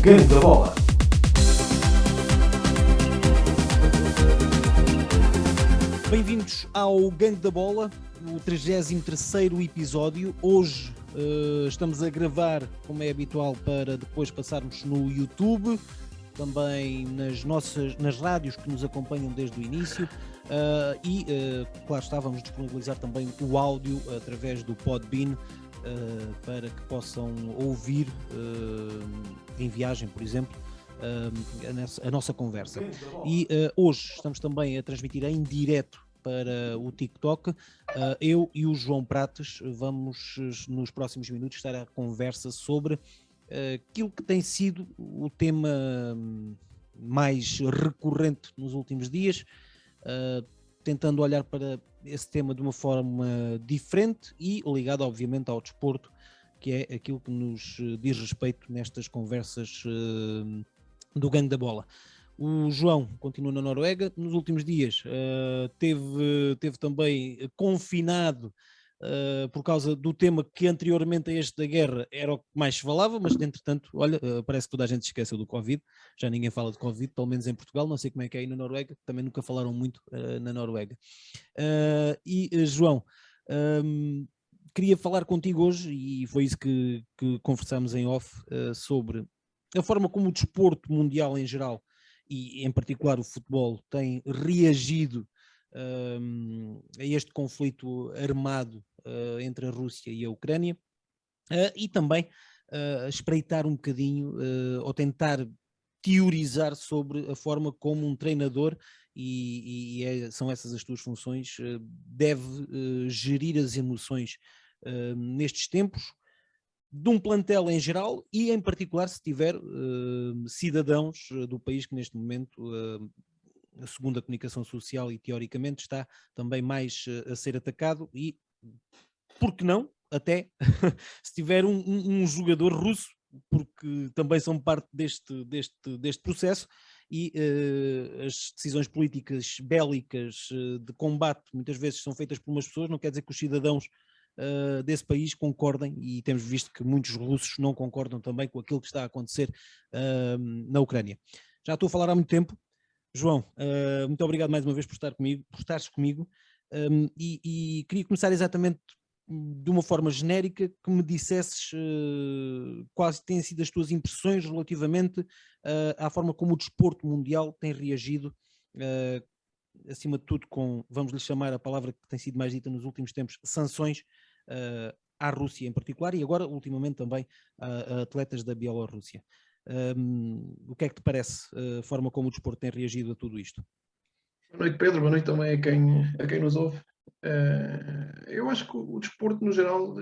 Gangue da Bola. Bem-vindos ao Gangue da Bola, o 33º episódio. Hoje estamos a gravar, como é habitual, para depois passarmos no YouTube, também nas rádios que nos acompanham desde o início, claro está, vamos disponibilizar também o áudio através do Podbean, para que possam ouvir em viagem, por exemplo, a nossa conversa. E hoje estamos também a transmitir em direto para o TikTok. Eu e o João Prates vamos nos próximos minutos estar à conversa sobre aquilo que tem sido o tema mais recorrente nos últimos dias, tentando olhar para esse tema de uma forma diferente e ligado obviamente ao desporto, que é aquilo que nos diz respeito nestas conversas do Gangue da Bola. O João continua na Noruega, nos últimos dias teve também confinado por causa do tema que anteriormente a este da guerra era o que mais se falava, mas entretanto, olha, parece que toda a gente se esqueceu do Covid, já ninguém fala de Covid, pelo menos em Portugal, não sei como é que é aí na Noruega, também nunca falaram muito na Noruega. João, queria falar contigo hoje, e foi isso que conversámos em off, sobre a forma como o desporto mundial em geral, e em particular o futebol, tem reagido a este conflito armado entre a Rússia e a Ucrânia, e também espreitar um bocadinho, ou tentar teorizar sobre a forma como um treinador, são essas as tuas funções, deve gerir as emoções nestes tempos, de um plantel em geral e em particular se tiver cidadãos do país que neste momento, segundo a comunicação social e teoricamente, está também mais a ser atacado e, por que não, até se tiver um jogador russo, porque também são parte deste processo, e as decisões políticas bélicas de combate muitas vezes são feitas por umas pessoas, não quer dizer que os cidadãos desse país concordem, e temos visto que muitos russos não concordam também com aquilo que está a acontecer na Ucrânia. Já estou a falar há muito tempo. João, muito obrigado mais uma vez por estares comigo, e queria começar exatamente de uma forma genérica, que me dissesses quais têm sido as tuas impressões relativamente à forma como o desporto mundial tem reagido, acima de tudo com, vamos lhe chamar a palavra que tem sido mais dita nos últimos tempos, sanções à Rússia em particular, e agora ultimamente também a atletas da Bielorrússia. O que é que te parece a forma como o desporto tem reagido a tudo isto? Boa noite, Pedro, boa noite também a quem nos ouve. Eu acho que o desporto no geral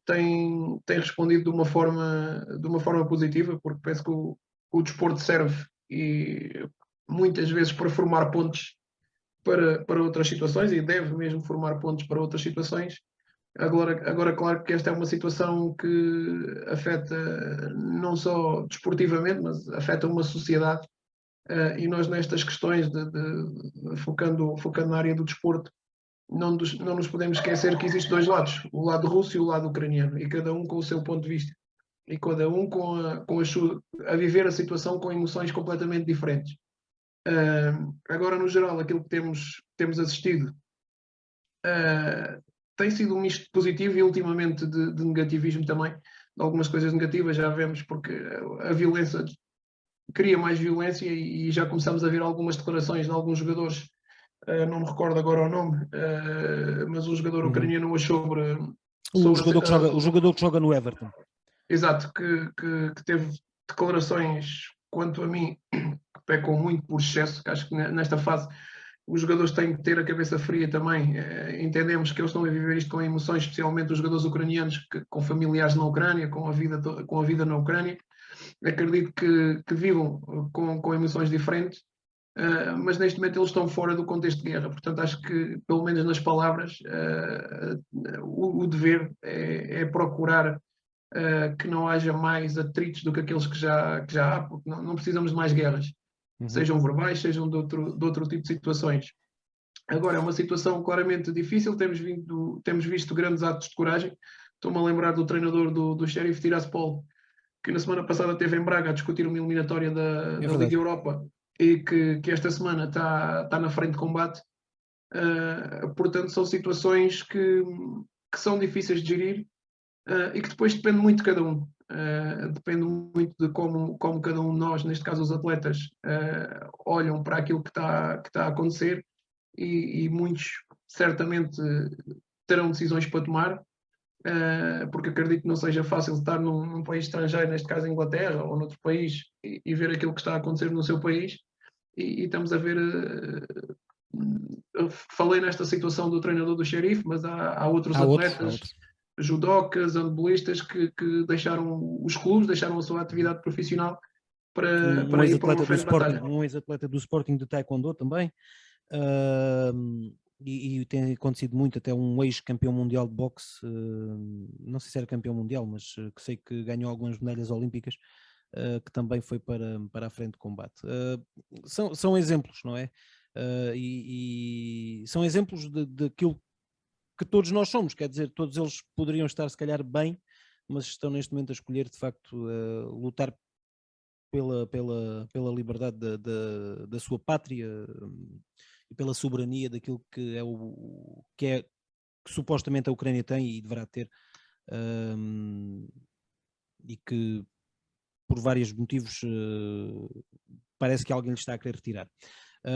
tem respondido de uma forma positiva, porque penso que o desporto serve e muitas vezes para formar pontos para outras situações, e deve mesmo formar pontos para outras situações. Agora, claro que esta é uma situação que afeta não só desportivamente, mas afeta uma sociedade, e nós nestas questões, focando na área do desporto, não nos podemos esquecer que existem dois lados, o lado russo e o lado ucraniano, e cada um com o seu ponto de vista, e cada um a viver a situação com emoções completamente diferentes. Agora, no geral, aquilo que temos assistido tem sido um misto positivo e ultimamente de negativismo também, de algumas coisas negativas já vemos, porque a violência cria mais violência, e já começamos a ver algumas declarações de alguns jogadores, não me recordo agora o nome, mas um jogador ucraniano hoje o jogador que joga no Everton. Exato, que teve declarações, quanto a mim, que pecam muito por excesso, que acho que nesta fase os jogadores têm que ter a cabeça fria também. Entendemos que eles estão a viver isto com emoções, especialmente os jogadores ucranianos com familiares na Ucrânia, com a vida na Ucrânia. Acredito que vivam com emoções diferentes, mas neste momento eles estão fora do contexto de guerra. Portanto, acho que, pelo menos nas palavras, o dever é procurar que não haja mais atritos do que aqueles que já há, porque não precisamos de mais guerras, sejam verbais, sejam de outro tipo de situações. Agora, é uma situação claramente difícil, temos visto grandes atos de coragem. Estou-me a lembrar do treinador do Sheriff Tiraspol, que na semana passada esteve em Braga a discutir uma eliminatória da Liga Europa e que esta semana está na frente de combate. Portanto, são situações que são difíceis de gerir e que depois depende muito de cada um. Depende muito de como cada um de nós, neste caso os atletas, olham para aquilo que está a acontecer e muitos certamente terão decisões para tomar, porque acredito que não seja fácil estar num país estrangeiro, neste caso Inglaterra ou noutro país, e ver aquilo que está a acontecer no seu país. E estamos a ver. Eu falei nesta situação do treinador do Xerife, mas há outros atletas, judocas, handballistas que deixaram os clubes, deixaram a sua atividade profissional para ir para uma frente de batalha. Um ex-atleta do Sporting de Taekwondo também. E tem acontecido muito, até um ex-campeão mundial de boxe, não sei se era campeão mundial, mas que sei que ganhou algumas medalhas olímpicas, que também foi para a frente de combate. São exemplos, não é? E são exemplos daquilo que todos nós somos, quer dizer, todos eles poderiam estar se calhar bem, mas estão neste momento a escolher de facto lutar pela liberdade da sua pátria e pela soberania daquilo que que supostamente a Ucrânia tem e deverá ter, e que por vários motivos parece que alguém lhe está a querer retirar.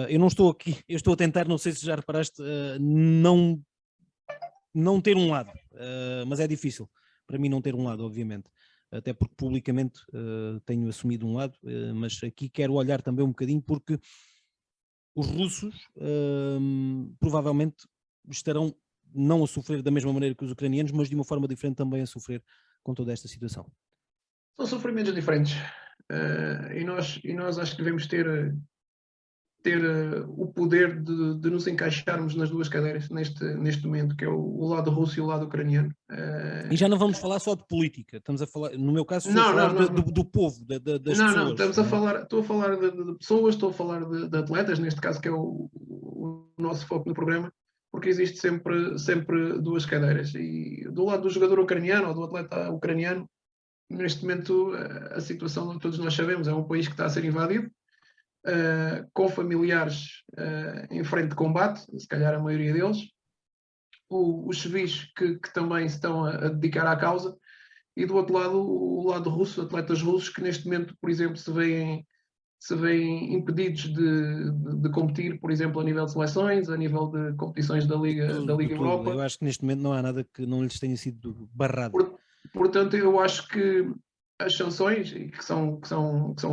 Eu não estou aqui, eu estou a tentar, não sei se já reparaste, não ter um lado, mas é difícil para mim não ter um lado, obviamente, até porque publicamente tenho assumido um lado, mas aqui quero olhar também um bocadinho porque os russos provavelmente estarão não a sofrer da mesma maneira que os ucranianos, mas de uma forma diferente também a sofrer com toda esta situação. São sofrimentos diferentes e nós acho que devemos ter o poder de nos encaixarmos nas duas cadeiras neste momento, que é o lado russo e o lado ucraniano. E já não vamos falar só de política, estamos a falar, no meu caso, estou a falar do povo, das pessoas. Não, estou a falar de pessoas, estou a falar de atletas, neste caso que é o nosso foco no programa, porque existe sempre duas cadeiras. E do lado do jogador ucraniano ou do atleta ucraniano, neste momento a situação, todos nós sabemos, é um país que está a ser invadido, com familiares em frente de combate, se calhar a maioria deles, os civis que também se estão a dedicar à causa, e do outro lado o lado russo, atletas russos que neste momento, por exemplo, se veem impedidos de competir, por exemplo, a nível de seleções, a nível de competições da Liga Europa. Eu acho que neste momento não há nada que não lhes tenha sido barrado. Portanto, eu acho que as sanções, que são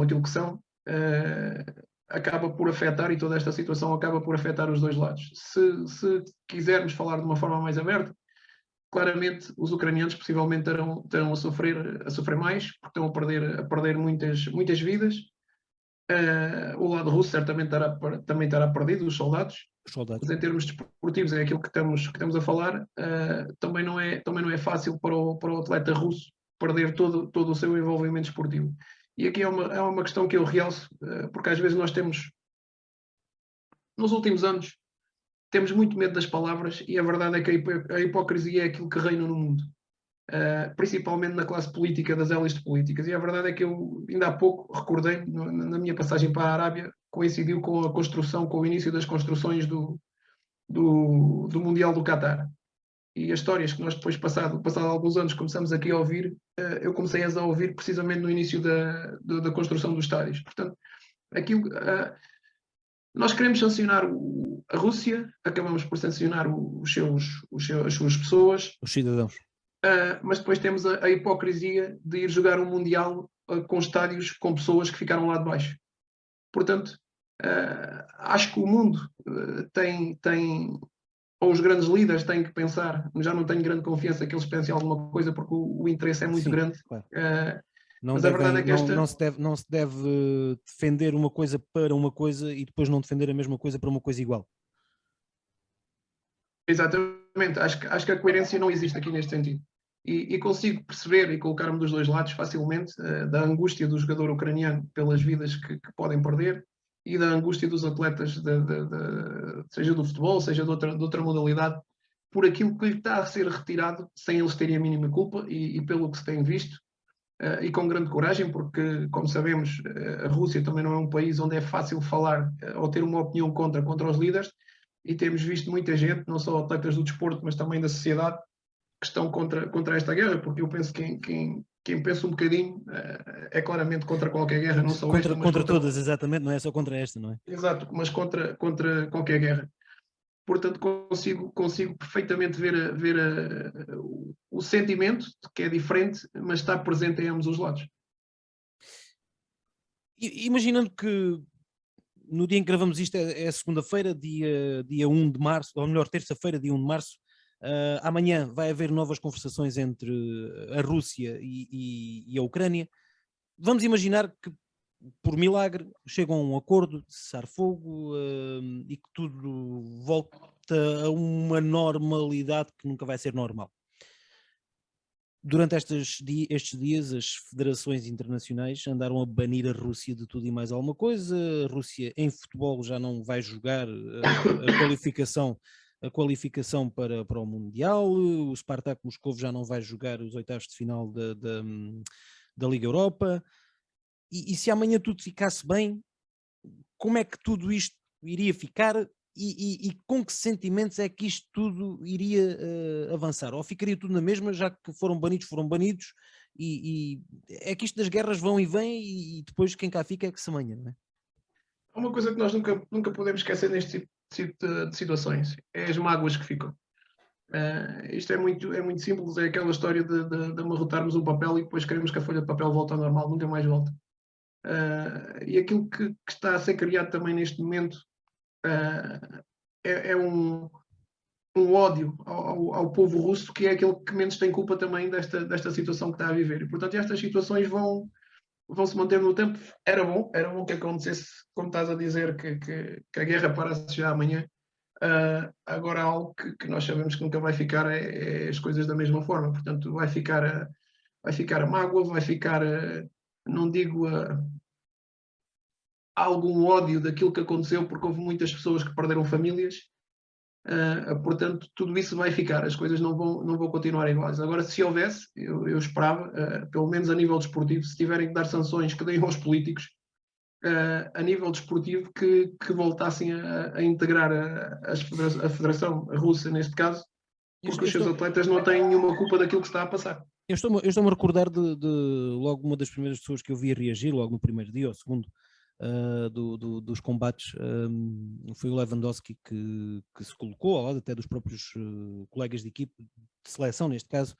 aquilo que são, acaba por afetar, e toda esta situação acaba por afetar os dois lados. Se quisermos falar de uma forma mais aberta, claramente os ucranianos possivelmente terão a sofrer mais, porque estão a perder muitas vidas. O lado russo certamente também estará perdido, os soldados. Mas em termos desportivos, é aquilo que estamos a falar, também não é fácil para o atleta russo perder todo o seu envolvimento esportivo. E aqui é uma questão que eu realço, porque às vezes nós temos, nos últimos anos, temos muito medo das palavras, e a verdade é que a hipocrisia é aquilo que reina no mundo, principalmente na classe política, das élites políticas. E a verdade é que eu, ainda há pouco, recordei, na minha passagem para a Arábia, coincidiu com o início das construções do Mundial do Qatar. E as histórias que nós depois, passado alguns anos, começamos aqui a ouvir, eu comecei a ouvir precisamente no início da construção dos estádios. Portanto, nós queremos sancionar a Rússia, acabamos por sancionar as suas pessoas, os cidadãos. Mas depois temos a hipocrisia de ir jogar um Mundial com estádios com pessoas que ficaram lá de baixo. Portanto, acho que o mundo ou os grandes líderes têm que pensar, já não tenho grande confiança que eles pensem alguma coisa, porque o interesse é muito grande. Claro. Mas a verdade é que não se deve defender uma coisa para uma coisa e depois não defender a mesma coisa para uma coisa igual. Exatamente, acho que a coerência não existe aqui neste sentido. E consigo perceber e colocar-me dos dois lados facilmente, da angústia do jogador ucraniano pelas vidas que podem perder, e da angústia dos atletas, seja do futebol, seja de outra modalidade, por aquilo que lhe está a ser retirado sem eles terem a mínima culpa, e pelo que se tem visto, e com grande coragem, porque, como sabemos, a Rússia também não é um país onde é fácil falar ou ter uma opinião contra os líderes, e temos visto muita gente, não só atletas do desporto, mas também da sociedade, que estão contra esta guerra, porque eu penso que quem pensa um bocadinho é claramente contra qualquer guerra, não só esta, mas Contra todas, exatamente, não é só contra esta, não é? Exato, mas contra qualquer guerra. Portanto, consigo perfeitamente ver o sentimento, que é diferente, mas está presente em ambos os lados. Imaginando que no dia em que gravamos isto é segunda-feira, dia 1 de março, ou melhor, terça-feira, dia 1 de março. Amanhã vai haver novas conversações entre a Rússia e a Ucrânia. Vamos imaginar que, por milagre, chegam a um acordo de cessar fogo e que tudo volta a uma normalidade que nunca vai ser normal. Durante estes dias, as federações internacionais andaram a banir a Rússia de tudo e mais alguma coisa. A Rússia em futebol já não vai jogar a qualificação para o Mundial. O Spartak Moscovo já não vai jogar os oitavos de final da Liga Europa. E se amanhã tudo ficasse bem, como é que tudo isto iria ficar? E com que sentimentos é que isto tudo iria avançar? Ou ficaria tudo na mesma, já que foram banidos, e é que isto das guerras vão e vêm, e depois quem cá fica é que se amanha, não é? Há uma coisa que nós nunca podemos esquecer neste tipo de situações, é as mágoas que ficam. Isto é muito simples, é aquela história de amarrotarmos um papel e depois queremos que a folha de papel volte ao normal, nunca mais volta. E aquilo que está a ser criado também neste momento é um ódio ao povo russo, que é aquele que menos tem culpa também desta situação que está a viver. E, portanto, estas situações vão se manter no tempo. Era bom que acontecesse, como estás a dizer, que a guerra parasse já amanhã. Agora, algo que nós sabemos que nunca vai ficar é as coisas da mesma forma. Portanto, vai ficar a mágoa, vai ficar, não digo algum ódio daquilo que aconteceu, porque houve muitas pessoas que perderam famílias. Portanto, tudo isso vai ficar, as coisas não vão continuar iguais. Agora, se houvesse, eu esperava, pelo menos a nível desportivo, se tiverem que dar sanções, que deem aos políticos, a nível desportivo, que voltassem a integrar a Federação Russa, neste caso, porque os seus atletas não têm nenhuma culpa daquilo que está a passar. Eu estou-me a recordar de logo uma das primeiras pessoas que eu vi reagir, logo no primeiro dia ou segundo, dos combates, foi o Lewandowski que se colocou ao lado até dos próprios colegas de equipe, de seleção neste caso,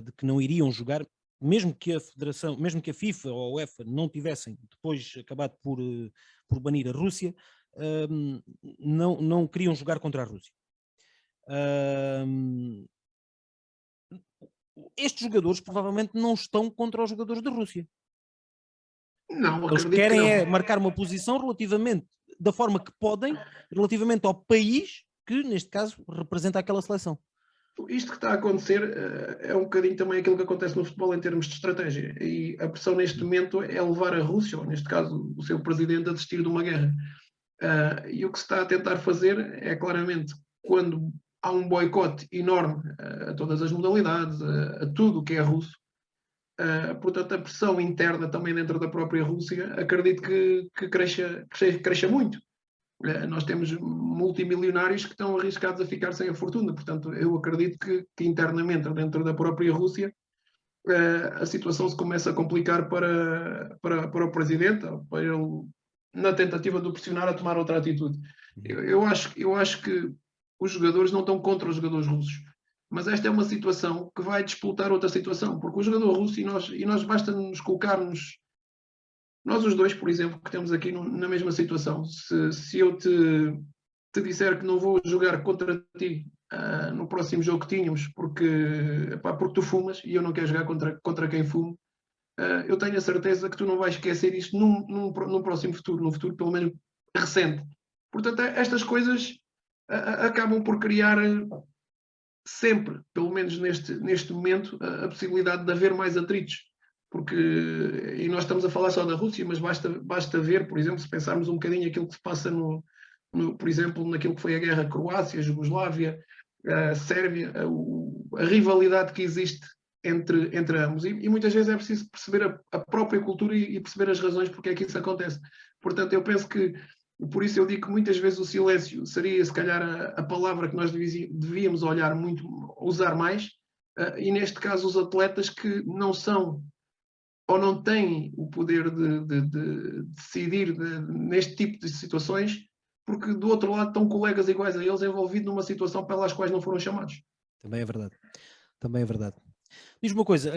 de que não iriam jogar, mesmo que a Federação, mesmo que a FIFA ou a UEFA não tivessem depois acabado por banir a Rússia, não queriam jogar contra a Rússia. Estes jogadores provavelmente não estão contra os jogadores da Rússia. Não, Eles acredito querem que não. marcar uma posição relativamente, da forma que podem, relativamente ao país que, neste caso, representa aquela seleção. Isto que está a acontecer é um bocadinho também aquilo que acontece no futebol em termos de estratégia. E a pressão neste momento é levar a Rússia, ou neste caso o seu presidente, a desistir de uma guerra. E o que se está a tentar fazer é claramente, quando há um boicote enorme a todas as modalidades, a tudo o que é russo, portanto, a pressão interna também dentro da própria Rússia, acredito que cresça muito. Nós temos multimilionários que estão arriscados a ficar sem a fortuna. Portanto, eu acredito que internamente, dentro da própria Rússia, a situação se começa a complicar para o presidente, para ele, na tentativa de o pressionar a tomar outra atitude. Eu acho que os jogadores não estão contra os jogadores russos, mas esta é uma situação que vai disputar outra situação, porque o jogador russo, e nós basta nos colocarmos, nós os dois, por exemplo, que estamos aqui na mesma situação, se eu te disser que não vou jogar contra ti no próximo jogo que tínhamos, porque tu fumas e eu não quero jogar contra quem fumo, eu tenho a certeza que tu não vais esquecer isto num próximo futuro, num futuro pelo menos recente. Portanto, estas coisas acabam por criar sempre, pelo menos neste momento, a possibilidade de haver mais atritos. Porque, e nós estamos a falar só da Rússia, mas basta ver, por exemplo, se pensarmos um bocadinho aquilo que se passa por exemplo, naquilo que foi a guerra Croácia, Jugoslávia, Sérvia, a rivalidade que existe entre ambos. E muitas vezes é preciso perceber a própria cultura e perceber as razões porque é que isso acontece. Portanto, eu penso que, por isso eu digo que muitas vezes o silêncio seria, se calhar, a palavra que nós devíamos olhar muito, usar mais, e neste caso os atletas que não são ou não têm o poder de decidir neste tipo de situações, porque do outro lado estão colegas iguais a eles envolvidos numa situação pelas quais não foram chamados. Também é verdade. Também é verdade. Diz-me uma coisa,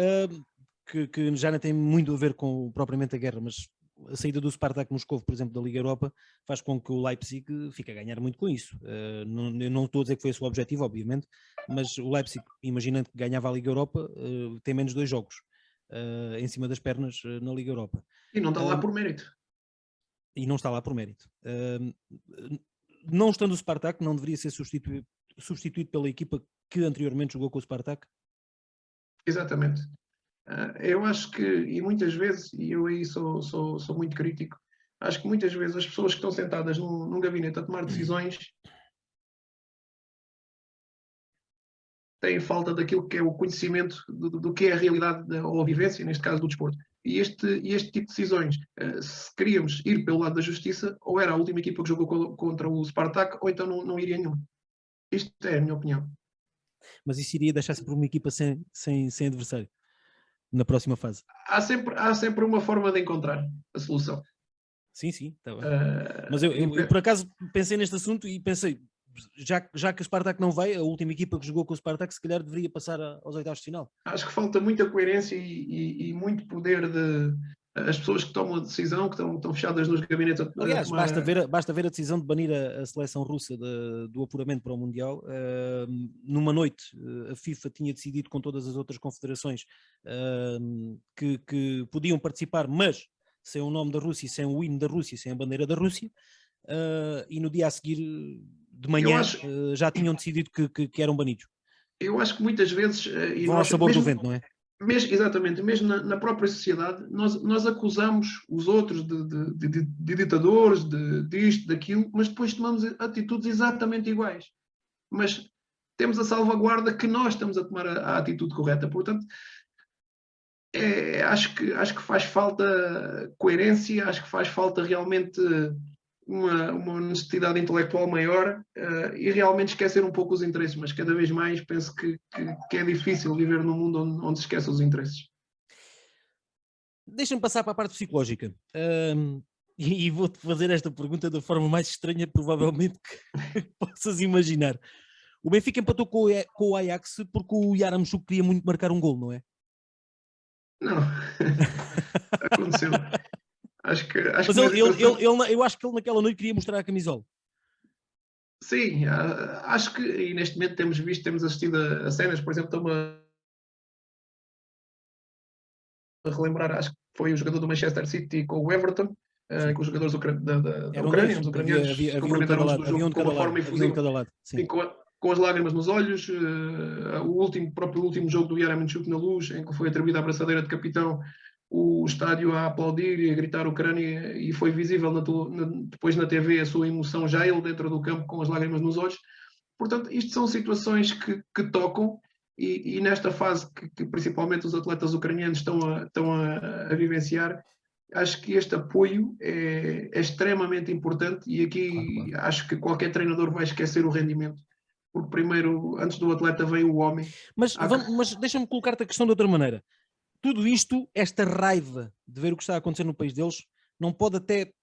que já não tem muito a ver com propriamente a guerra, mas a saída do Spartak Moscovo, por exemplo, da Liga Europa, faz com que o Leipzig fique a ganhar muito com isso. Eu não estou a dizer que foi o seu objetivo, obviamente, mas o Leipzig, imaginando que ganhava a Liga Europa, tem menos 2 jogos em cima das pernas na Liga Europa. E não está lá por mérito. E não está lá por mérito. Não estando o Spartak, não deveria ser substituído pela equipa que anteriormente jogou com o Spartak? Exatamente. Eu acho que, e muitas vezes, e eu aí sou muito crítico, acho que muitas vezes as pessoas que estão sentadas num gabinete a tomar decisões têm falta daquilo que é o conhecimento do que é a realidade ou a vivência, neste caso do desporto. E este tipo de decisões, se queríamos ir pelo lado da justiça, ou era a última equipa que jogou contra o Spartak, ou então não iria nenhuma. Isto é a minha opinião. Mas isso iria deixar sempre uma equipa sem adversário na próxima fase. Há sempre uma forma de encontrar a solução. Sim, está bem. Mas eu por acaso pensei neste assunto e pensei, já que o Spartak não vai, a última equipa que jogou com o Spartak se calhar deveria passar aos oitavos de final. Acho que falta muita coerência e muito poder de as pessoas que tomam a decisão, que estão fechadas nos gabinetes. Aliás, basta ver a decisão de banir a seleção russa do apuramento para o Mundial. Numa noite, a FIFA tinha decidido com todas as outras confederações que podiam participar, mas sem o nome da Rússia, sem o hino da Rússia, sem a bandeira da Rússia, e no dia a seguir, de manhã, já tinham decidido que eram banidos. Eu acho que muitas vezes... Vão ao sabor do vento, não é? Exatamente, mesmo na própria sociedade, nós acusamos os outros de ditadores, disto, daquilo, mas depois tomamos atitudes exatamente iguais. Mas temos a salvaguarda que nós estamos a tomar a atitude correta. Portanto, acho que faz falta coerência, acho que faz falta realmente uma honestidade intelectual maior e realmente esquecer um pouco os interesses, mas cada vez mais penso que é difícil viver num mundo onde se esquece os interesses. Deixa-me passar para a parte psicológica e vou-te fazer esta pergunta da forma mais estranha provavelmente que possas imaginar. O Benfica empatou com o Ajax porque o Yaramchuk queria muito marcar um gol, não é? Não, aconteceu. Mas eu acho que ele naquela noite queria mostrar a camisola. Sim, acho que e neste momento temos assistido a cenas, por exemplo, estou-me a relembrar, acho que foi o jogador do Manchester City com o Everton, com os jogadores da Ucrânia, os ucranianos havia um de cada lado. Sim, com as lágrimas nos olhos, o próprio último jogo do Yaramchuk na Luz, em que foi atribuída a braçadeira de capitão, o estádio a aplaudir e a gritar Ucrânia, e foi visível depois na TV a sua emoção, já ele dentro do campo com as lágrimas nos olhos. Portanto, isto são situações que tocam e nesta fase que principalmente os atletas ucranianos estão a vivenciar, acho que este apoio é extremamente importante e aqui claro. Acho que qualquer treinador vai esquecer o rendimento, porque primeiro, antes do atleta, vem o homem. Mas deixa-me colocar-te a questão de outra maneira. Tudo isto, esta raiva de ver o que está a acontecer no país deles, não pode até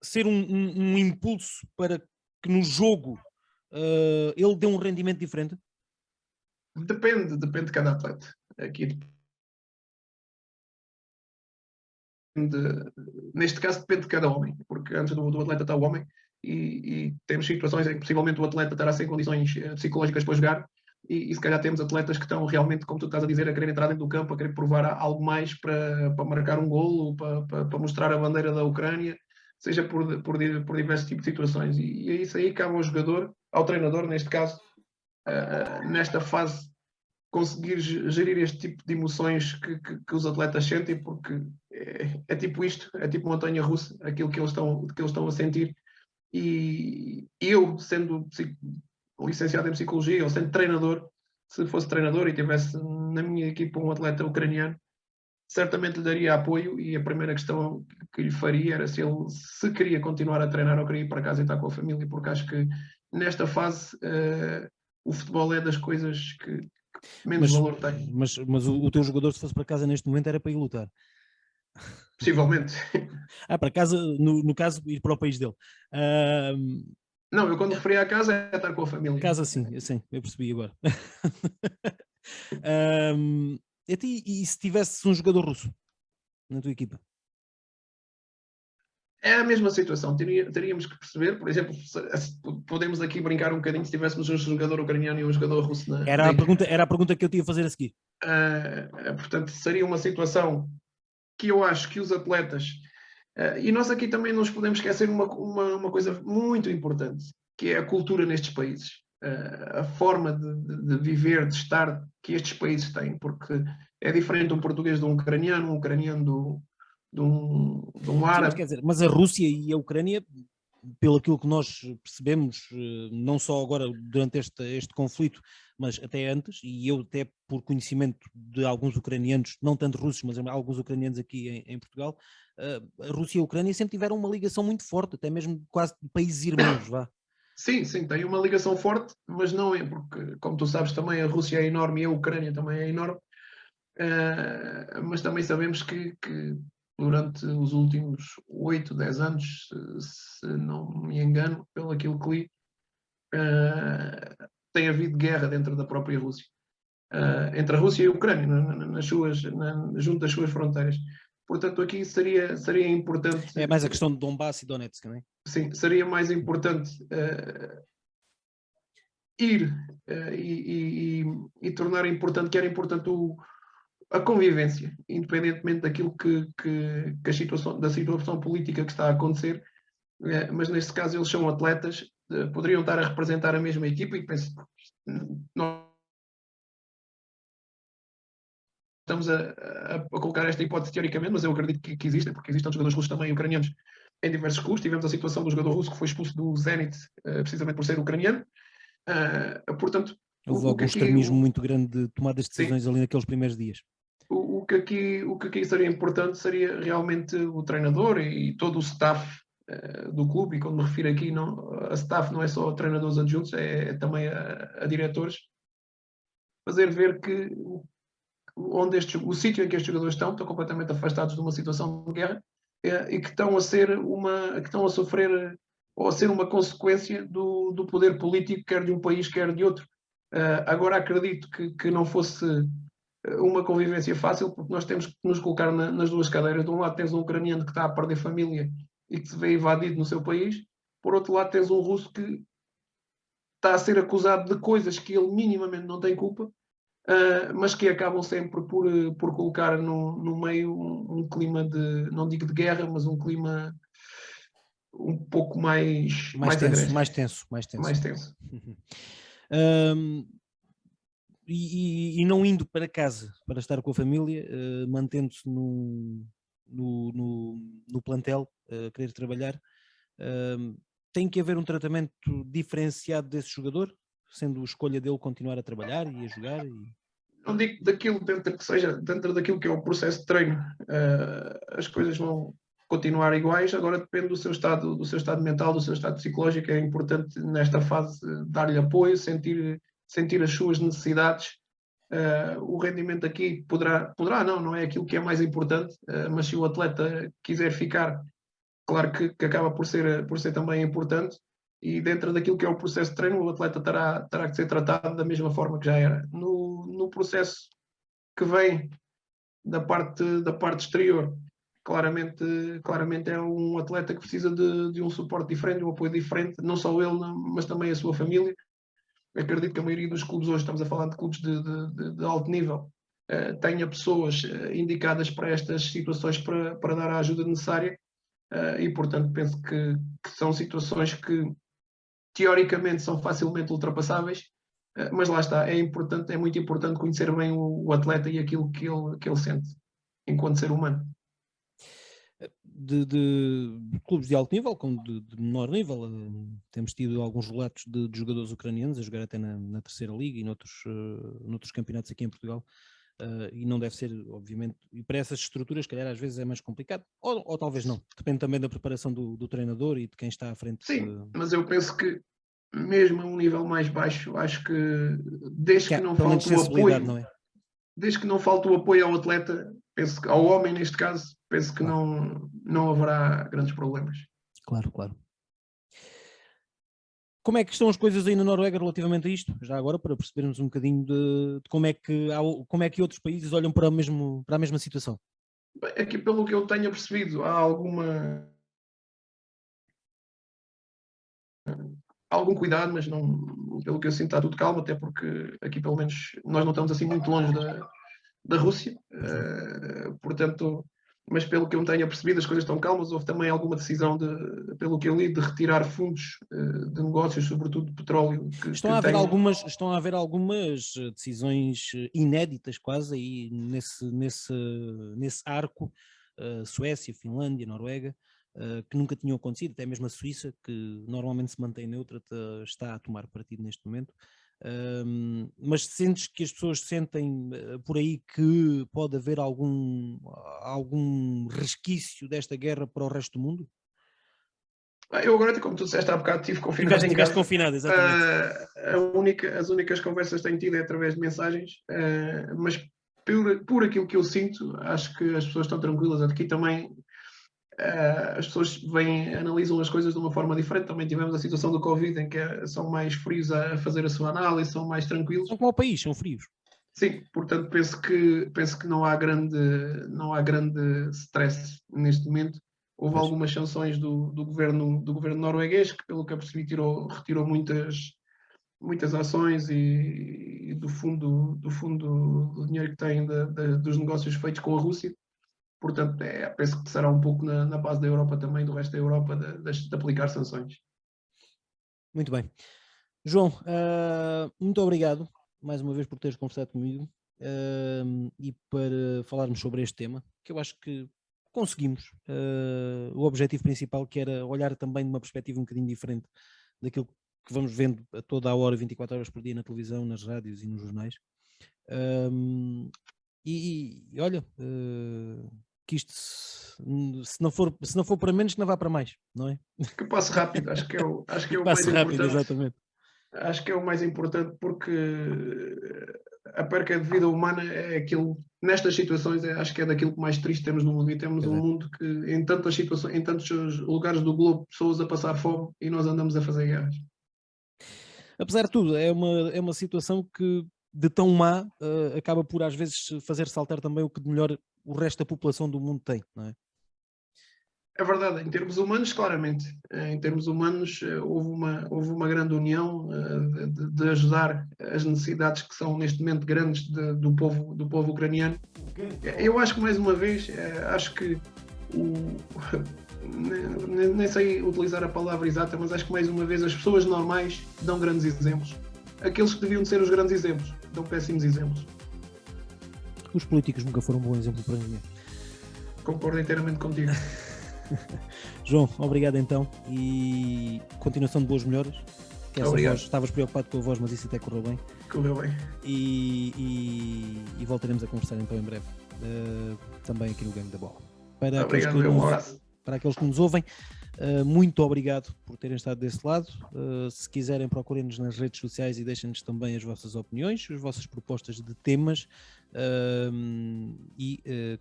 ser um impulso para que no jogo ele dê um rendimento diferente? Depende de cada atleta. Aqui neste caso depende de cada homem, porque antes do atleta está o homem e temos situações em que possivelmente o atleta estará sem condições psicológicas para jogar e se calhar temos atletas que estão realmente, como tu estás a dizer, a querer entrar dentro do campo, a querer provar algo mais para marcar um golo, para mostrar a bandeira da Ucrânia, seja por diversos tipos de situações. E isso aí cabe ao jogador, ao treinador, neste caso, nesta fase, conseguir gerir este tipo de emoções que os atletas sentem, porque é tipo isto, é tipo montanha russa, aquilo que eles estão a sentir. E eu, sendo licenciado em psicologia, ou sendo treinador, se fosse treinador e tivesse na minha equipa um atleta ucraniano, certamente lhe daria apoio, e a primeira questão que lhe faria era se ele se queria continuar a treinar ou queria ir para casa e estar com a família, porque acho que nesta fase o futebol é das coisas que menos valor tem. Mas o teu jogador, se fosse para casa neste momento, era para ir lutar. Possivelmente. Para casa, no caso, ir para o país dele. Não, eu quando referia à casa é estar com a família. Casa sim, eu percebi agora. E se tivesse um jogador russo na tua equipa? É a mesma situação. Teríamos que perceber, por exemplo, podemos aqui brincar um bocadinho se tivéssemos um jogador ucraniano e um jogador russo na Era a pergunta que eu te ia fazer a seguir. portanto, seria uma situação que eu acho que os atletas, e nós aqui também não nos podemos esquecer uma coisa muito importante, que é a cultura nestes países. A forma de viver, de estar que estes países têm, porque é diferente um português de um ucraniano de um Sim, mas árabe. quer dizer, mas a Rússia e a Ucrânia, pelo aquilo que nós percebemos, não só agora durante este conflito, mas até antes, e eu até por conhecimento de alguns ucranianos, não tanto russos, mas alguns ucranianos aqui em Portugal, a Rússia e a Ucrânia sempre tiveram uma ligação muito forte, até mesmo quase de países irmãos, vá. Sim, tem uma ligação forte, mas não é porque, como tu sabes, também a Rússia é enorme e a Ucrânia também é enorme. Mas também sabemos que durante os últimos 8, 10 anos, se não me engano, pelo aquilo que li, tem havido guerra dentro da própria Rússia, entre a Rússia e a Ucrânia, junto às suas fronteiras. Portanto, aqui seria importante. É mais a questão de Donbass e Donetsk, não é? Sim, seria mais importante ir e tornar importante, que era importante a convivência, independentemente daquilo que da situação política que está a acontecer, mas neste caso eles são atletas, poderiam estar a representar a mesma equipa, e penso, nós estamos a colocar esta hipótese teoricamente, mas eu acredito que existem, porque existem jogadores russos também ucranianos em diversos clubes. Tivemos a situação do jogador russo que foi expulso do Zenit, precisamente por ser ucraniano. Portanto, houve logo um extremismo muito grande de tomadas de decisões ali naqueles primeiros dias. O que aqui seria importante seria realmente o treinador e todo o staff do clube, e quando me refiro aqui, a staff não é só treinadores adjuntos, é também a diretores, fazer ver que o sítio em que estes jogadores estão completamente afastados de uma situação de guerra, e que estão a sofrer ou a ser uma consequência do poder político, quer de um país, quer de outro. Agora acredito que não fosse uma convivência fácil, porque nós temos que nos colocar nas duas cadeiras. De um lado tens um ucraniano que está a perder família e que se vê invadido no seu país, por outro lado tens um russo que está a ser acusado de coisas que ele minimamente não tem culpa, mas que acabam sempre por colocar no meio um clima de, não digo de guerra, mas um clima um pouco mais tenso, agressivo. mais tenso. Mais tenso. E não indo para casa para estar com a família, mantendo-se no plantel, a querer trabalhar, tem que haver um tratamento diferenciado desse jogador, sendo a escolha dele continuar a trabalhar e a jogar? Não digo daquilo dentro daquilo que é o processo de treino, as coisas vão continuar iguais. Agora depende do seu estado mental, do seu estado psicológico. É importante nesta fase dar-lhe apoio, sentir as suas necessidades. O rendimento aqui poderá não é aquilo que é mais importante, mas se o atleta quiser ficar, claro que acaba por ser também importante, e dentro daquilo que é o processo de treino, o atleta terá que ser tratado da mesma forma que já era. No processo que vem da parte exterior, claramente é um atleta que precisa de um suporte diferente, de um apoio diferente, não só ele, mas também a sua família. Acredito que a maioria dos clubes hoje, estamos a falar de clubes de alto nível, tenha pessoas indicadas para estas situações para dar a ajuda necessária, e portanto penso que são situações que teoricamente são facilmente ultrapassáveis, mas lá está, é muito importante conhecer bem o atleta e aquilo que ele sente enquanto ser humano. De clubes de alto nível, como de menor nível. Temos tido alguns relatos de jogadores ucranianos a jogar até na terceira liga e noutros campeonatos aqui em Portugal. E não deve ser, obviamente, e para essas estruturas, calhar às vezes é mais complicado, ou talvez não, depende também da preparação do treinador e de quem está à frente. Sim, mas eu penso que mesmo a um nível mais baixo, acho que desde que não falte o apoio, não é? Desde que não falte o apoio ao atleta, penso que, ao homem neste caso, penso que claro. não haverá grandes problemas. Claro. Como é que estão as coisas aí na Noruega relativamente a isto? Já agora, para percebermos um bocadinho de como é que outros países olham para a mesma situação. Bem, aqui, pelo que eu tenho percebido, há algum cuidado, mas não, pelo que eu sinto, está tudo calmo, até porque aqui, pelo menos, nós não estamos assim muito longe da Rússia, portanto, mas pelo que eu tenho percebido, as coisas estão calmas. Houve também alguma decisão, pelo que eu li, de retirar fundos de negócios, sobretudo de petróleo. Estão a haver algumas decisões inéditas quase aí nesse arco, Suécia, Finlândia, Noruega, que nunca tinham acontecido, até mesmo a Suíça, que normalmente se mantém neutra, está a tomar partido neste momento. Mas sentes que as pessoas sentem por aí que pode haver algum resquício desta guerra para o resto do mundo? Eu agora, como tu disseste há bocado, estive confinado em casa. Estiveste confinado, exatamente. As únicas conversas que tenho tido é através de mensagens, mas por aquilo que eu sinto, acho que as pessoas estão tranquilas. Aqui também as pessoas analisam as coisas de uma forma diferente. Também tivemos a situação do Covid, em que são mais frios a fazer a sua análise, são mais tranquilos. São como o país, são frios. Sim, portanto penso que não há grande stress neste momento. Houve algumas sanções do governo norueguês, que pelo que eu percebi retirou muitas ações e do fundo do dinheiro que tem dos negócios feitos com a Rússia. Portanto, penso que será um pouco na base da Europa também, do resto da Europa, de aplicar sanções. Muito bem. João, muito obrigado mais uma vez por teres conversado comigo e para falarmos sobre este tema, que eu acho que conseguimos o objetivo principal, que era olhar também de uma perspectiva um bocadinho diferente daquilo que vamos vendo a toda a hora, 24 horas por dia na televisão, nas rádios e nos jornais. E olha, que isto se não for para menos, que não vá para mais, não é? Que passe rápido, acho que é o mais rápido, importante. Exatamente. Acho que é o mais importante, porque a perca de vida humana é aquilo, nestas situações, acho que é daquilo que mais triste temos no mundo. E temos um mundo que, em tantas situações, em tantos lugares do globo, pessoas a passar fome e nós andamos a fazer guerras. Apesar de tudo, é uma situação que, de tão má, acaba por às vezes fazer saltar também o que de melhor o resto da população do mundo tem, não é? É verdade, em termos humanos, claramente. Em termos humanos, houve uma grande união de ajudar as necessidades que são neste momento grandes do povo ucraniano. Eu acho que, mais uma vez, acho que nem sei utilizar a palavra exata, mas acho que, mais uma vez, as pessoas normais dão grandes exemplos. Aqueles que deviam ser os grandes exemplos dão péssimos exemplos. Os políticos nunca foram um bom exemplo para ninguém. Concordo inteiramente contigo. João, obrigado então e continuação de boas melhoras. Obrigado. Estavas preocupado com a voz, mas isso até correu bem. Correu bem. E voltaremos a conversar então em breve, também aqui no Gangue da Bola. Para aqueles que nos ouvem, muito obrigado por terem estado desse lado. Se quiserem, procurem-nos nas redes sociais e deixem-nos também as vossas opiniões, as vossas propostas de temas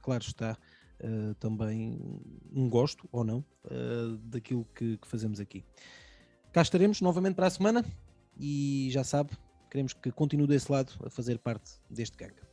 claro está, também um gosto ou não daquilo que fazemos aqui. Cá estaremos novamente para a semana e já sabe, queremos que continue desse lado a fazer parte deste gangue.